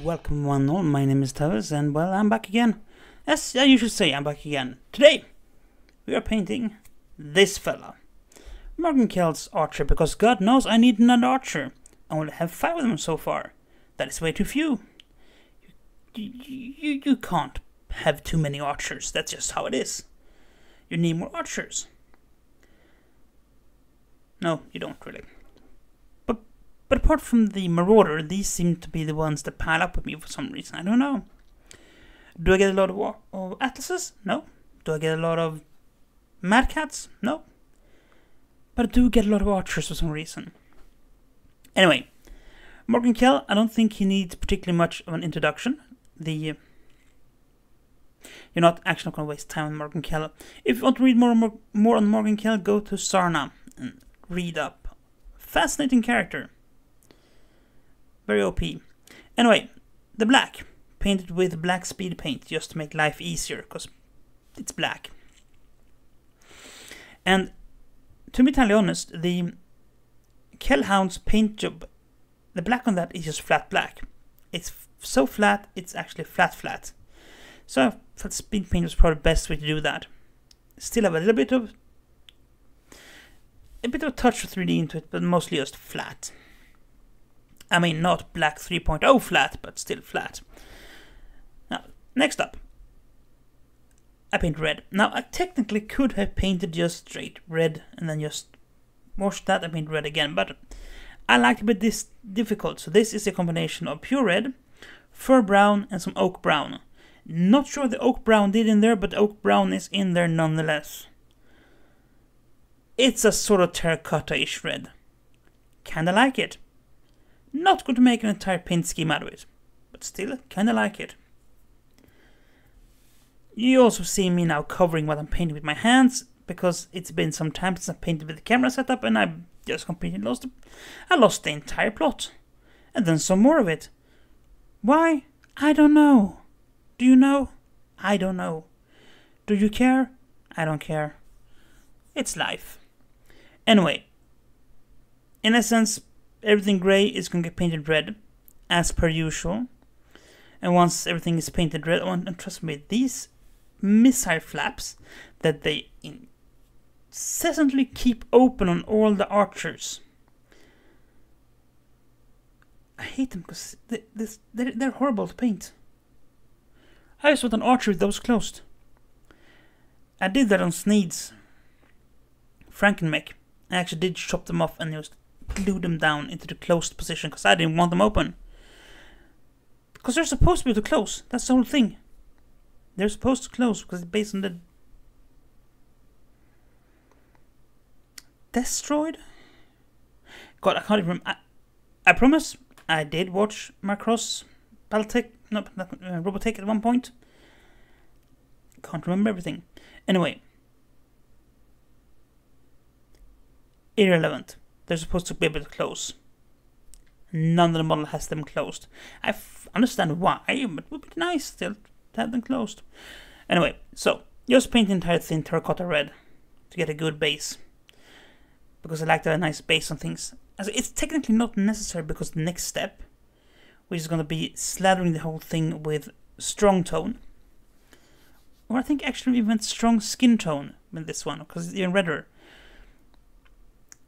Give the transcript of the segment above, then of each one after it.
Welcome one and all, my name is Tawess, and well, I'm back again. As I usually say, I'm back again. Today, we are painting this fella. Kell's archer, because God knows I need another archer. I only have 5 of them so far. That is way too few. You can't have too many archers, that's just how it is. You need more archers. No, you don't really. But apart from the Marauder, these seem to be the ones that pile up with me for some reason. I don't know. Do I get a lot of Atlases? No. Do I get a lot of Mad Cats? No. But I do get a lot of Archers for some reason. Anyway, Kell, I don't think he needs particularly much of an introduction. You're not actually not going to waste time on Kell. If you want to read more on Kell, go to Sarna and read up. Fascinating character. Very OP. Anyway, the black. Painted with black speed paint just to make life easier, because it's black. And to be entirely honest, the Kellhound's paint job, the black on that is just flat black. It's so flat, it's actually flat. So I thought speed paint was probably the best way to do that. Still have a little bit of a touch of 3D into it, but mostly just flat. I mean, not black 3.0 flat, but still flat. Now, next up, I paint red. Now, I technically could have painted just straight red and then just washed that and paint red again, but I like to be this difficult. So this is a combination of pure red, fur brown, and some oak brown. Not sure the oak brown did in there, but oak brown is in there nonetheless. It's a sort of terracotta-ish red. Kinda like it. Not going to make an entire paint scheme out of it, but still kinda like it. You also see me now covering what I'm painting with my hands, because it's been some time since I painted with the camera setup, and I just completely lost the entire plot. And then some more of it. Why? I don't know. Do you know? I don't know. Do you care? I don't care. It's life. Anyway, in essence, everything grey is going to get painted red, as per usual. And once everything is painted red, and trust me, these missile flaps that they incessantly keep open on all the archers. I hate them because they're horrible to paint. I just want an archer with those closed. I did that on Sneed's Frankenmech. I actually did chop them off and just glue them down into the closed position because I didn't want them open. Because they're supposed to be able to close. That's the whole thing. They're supposed to close because it's based on the Destroyed? God, I can't even remember. I promise I did watch Macross Battletech, Robotech at one point. Can't remember everything. Anyway. Irrelevant. They're supposed to be able to close. None of the model has them closed. I understand why, but it would be nice still to have them closed. Anyway, so just paint the entire thing terracotta red to get a good base. Because I like to have a nice base on things. Also, it's technically not necessary because the next step, which is going to be slathering the whole thing with strong tone. Or I think actually we went strong skin tone with this one, because it's even redder.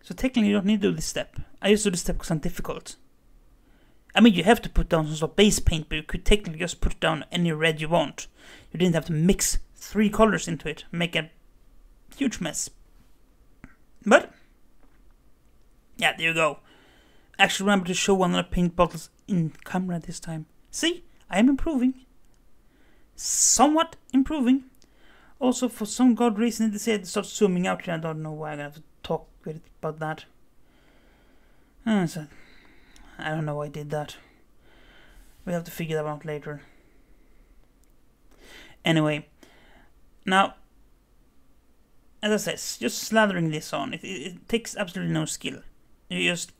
So technically you don't need to do this step. I used to do this step because it's difficult. I mean, you have to put down some sort of base paint, but you could technically just put down any red you want. You didn't have to mix 3 colors into it, make a huge mess. But, yeah, there you go. Actually remember to show one of the paint bottles in camera this time. See, I am improving. Somewhat improving. Also, for some god reason, they decided to start zooming out here. I don't know why. I'm going to have to talk with it about that. So, I don't know why I did that. We have to figure that out later. Anyway, now, as I said, just slathering this on. It takes absolutely no skill. You just,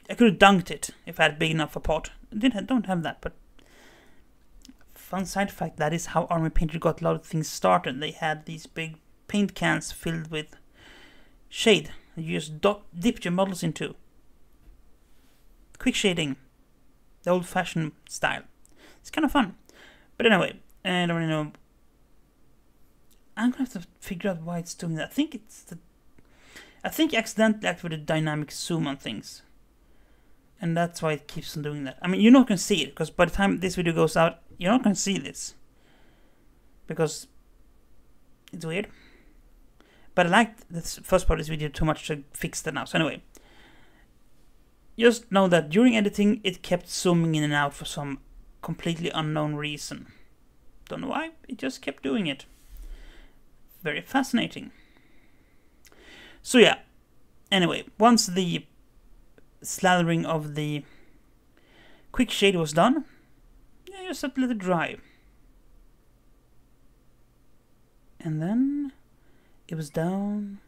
I could have dunked it if I had big enough a pot. I don't have that, but fun side fact, that is how Army Painter got a lot of things started. They had these big paint cans filled with shade that you just dipped your models into. Quick shading. the old-fashioned style. It's kind of fun. But anyway, I don't really know. I'm gonna have to figure out why it's doing that. I think I accidentally activated the dynamic zoom on things. And that's why it keeps on doing that. I mean, you're not gonna see it, because by the time this video goes out, you're not gonna see this. Because it's weird. But I liked this first part of this video too much to fix that now. So anyway, just know that during editing, it kept zooming in and out for some completely unknown reason. Don't know why, it just kept doing it. Very fascinating. So yeah, anyway, once the slathering of the quick shade was done, I just have to let it dry. And then it was down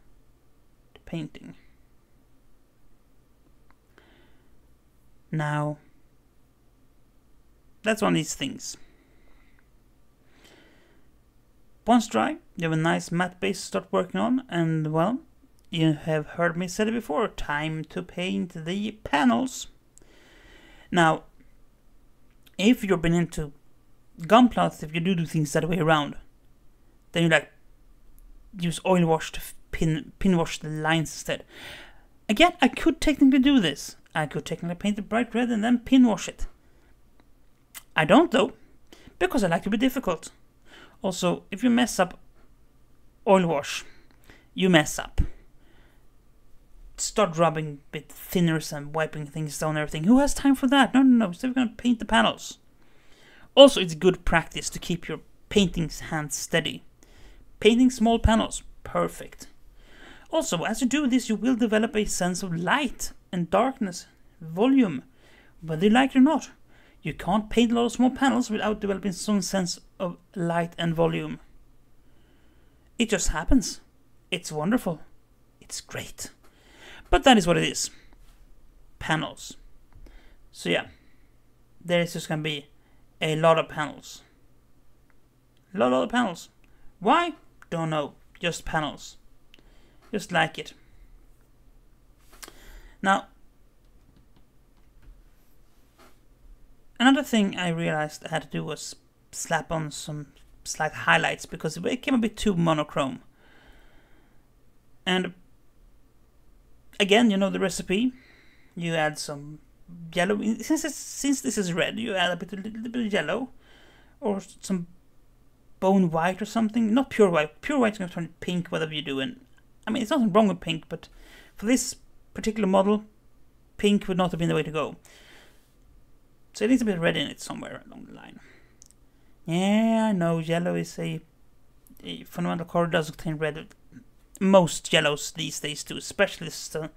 to painting. Now, that's one of these things. Once dry, you have a nice matte base to start working on, and well, you have heard me say it before, time to paint the panels. Now, if you've been into Gunpla, if you do things that way around, then you like use oil wash to pin wash the lines instead. Again, I could technically do this. I could technically paint it bright red and then pin wash it. I don't though, because I like to be difficult. Also, if you mess up oil wash, you mess up. Start rubbing a bit thinners and wiping things down and everything. Who has time for that? No. Instead we're gonna paint the panels. Also, it's good practice to keep your painting hands steady. Painting small panels, perfect. Also, as you do this, you will develop a sense of light and darkness, volume, whether you like it or not. You can't paint a lot of small panels without developing some sense of light and volume. It just happens. It's wonderful. It's great. But that is what it is. Panels. So yeah, there is just going to be a lot of panels. A lot of panels. Why? Don't know. Just panels. Just like it. Now, another thing I realized I had to do was slap on some slight highlights because it became a bit too monochrome. And again, you know the recipe. You add some yellow. Since this is red, you add a little bit of yellow or some bone white or something. Not pure white. Pure white is going to turn pink, whatever you do. And I mean, it's nothing wrong with pink, but for this particular model, pink would not have been the way to go. So it needs a bit of red in it somewhere along the line. Yeah, I know yellow is a fundamental color, does contain red. Most yellows these days do, especially the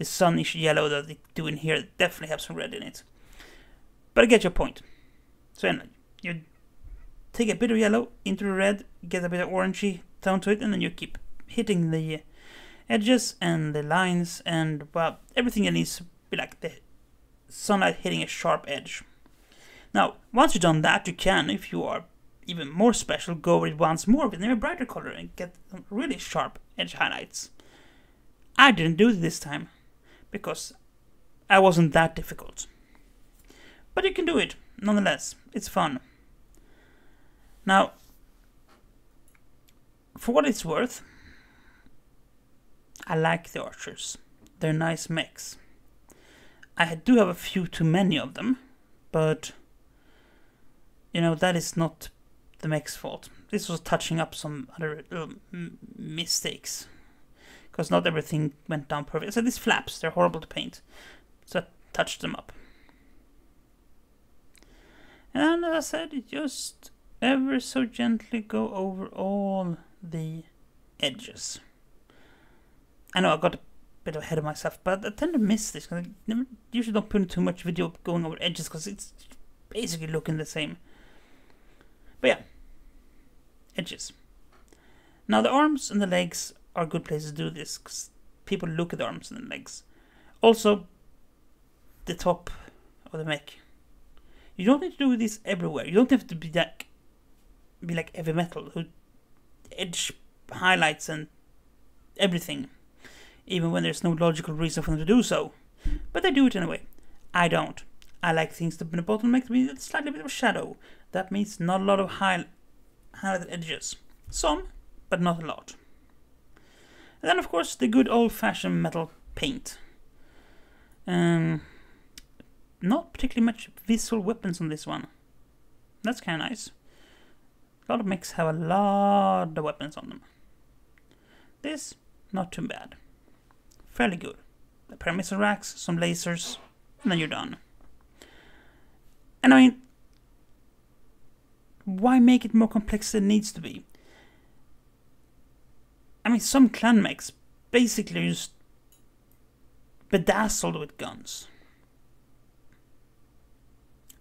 sunish yellow that they do in here definitely have some red in it. But I get your point. So anyway, you take a bit of yellow into the red, get a bit of orangey tone to it, and then you keep hitting the edges and the lines and, well, everything that needs to be like the sunlight hitting a sharp edge. Now, once you've done that, you can, if you are even more special, go over it once more with a brighter color and get some really sharp edge highlights. I didn't do it this time because I wasn't that difficult. But you can do it, nonetheless. It's fun. Now, for what it's worth, I like the archers. They're nice mechs. I do have a few too many of them, but you know, that is not the mech's fault. This was touching up some other mistakes, because not everything went down perfect. So these flaps, they're horrible to paint, so I touched them up. And as I said, just ever so gently go over all the edges. I know I got a bit ahead of myself, but I tend to miss this because I usually don't put in too much video going over edges because it's basically looking the same. But yeah, edges. Now the arms and the legs are good places to do this because people look at the arms and the legs. Also, the top of the mech. You don't need to do this everywhere. You don't have to be like heavy metal who edge highlights and everything, even when there's no logical reason for them to do so. But they do it anyway. I don't. I like things to be in the bottleneck with a slightly bit of shadow. That means not a lot of highlighted edges. Some, but not a lot. And then of course the good old-fashioned metal paint. Not particularly much visual weapons on this one. That's kind of nice. A lot of mechs have a lot of weapons on them. This, not too bad. Fairly good. A pair of missile racks, some lasers, and then you're done. And I mean, why make it more complex than it needs to be? I mean, some clan mechs basically just bedazzled with guns.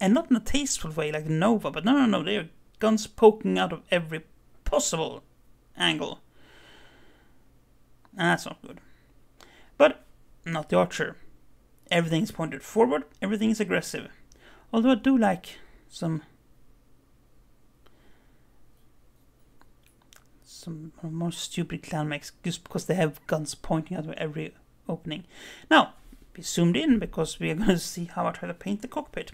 And not in a tasteful way like Nova, but no, they are guns poking out of every possible angle. And that's not good. But not the Archer. Everything is pointed forward, everything is aggressive. Although I do like some more stupid clan mechs just because they have guns pointing out of every opening. Now, be zoomed in because we are going to see how I try to paint the cockpit.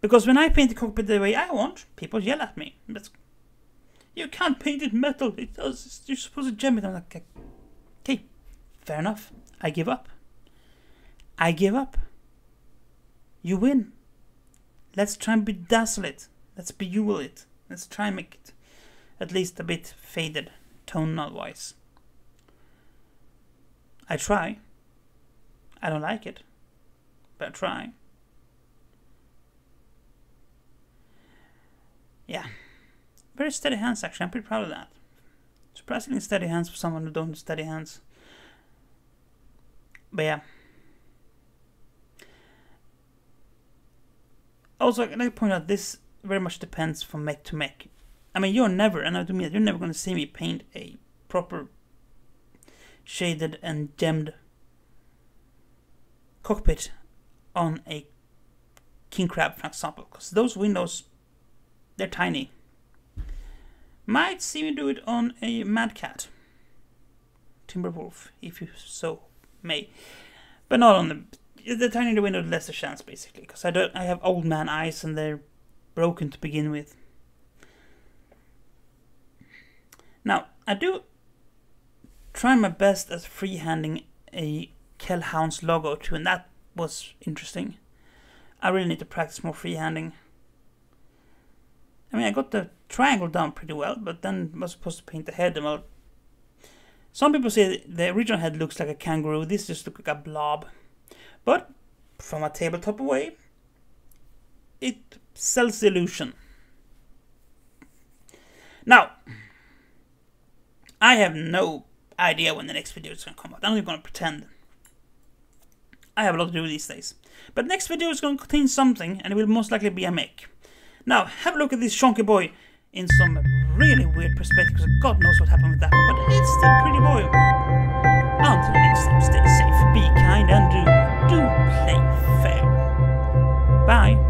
Because when I paint the cockpit the way I want, people yell at me. You can't paint it metal. You're supposed to gem it. I'm like, okay, fair enough. I give up. You win. Let's try and bedazzle it. Let's bejewel it. Let's try and make it at least a bit faded, tonal-wise. I try. I don't like it, but I try. Yeah. Very steady hands, actually. I'm pretty proud of that. Surprisingly steady hands for someone who don't have steady hands. But yeah. Also, I'd like to point out this very much depends from mech to mech. I mean, you're never, and I do mean you're never going to see me paint a proper shaded and gemmed cockpit on a king crab, for example, because those windows, they're tiny. Might see me do it on a mad cat, Timberwolf, if you so may, but not on the tinier the window, the less a chance, basically, because I have old man eyes and they're broken to begin with. Now, I do try my best at freehanding a Kell Hounds logo too, and that was interesting. I really need to practice more freehanding. I mean, I got the triangle down pretty well, but then I was supposed to paint the head. And well, some people say the original head looks like a kangaroo. This just looks like a blob. But from a tabletop away, it sells the illusion. Now, I have no idea when the next video is going to come out. I'm not going to pretend. I have a lot to do these days. But next video is going to contain something, and it will most likely be a mech. Now, have a look at this chunky boy in some really weird perspective, because God knows what happened with that one, but it's still a pretty boy. Until next time, stay safe, be kind, and do play fair. Bye.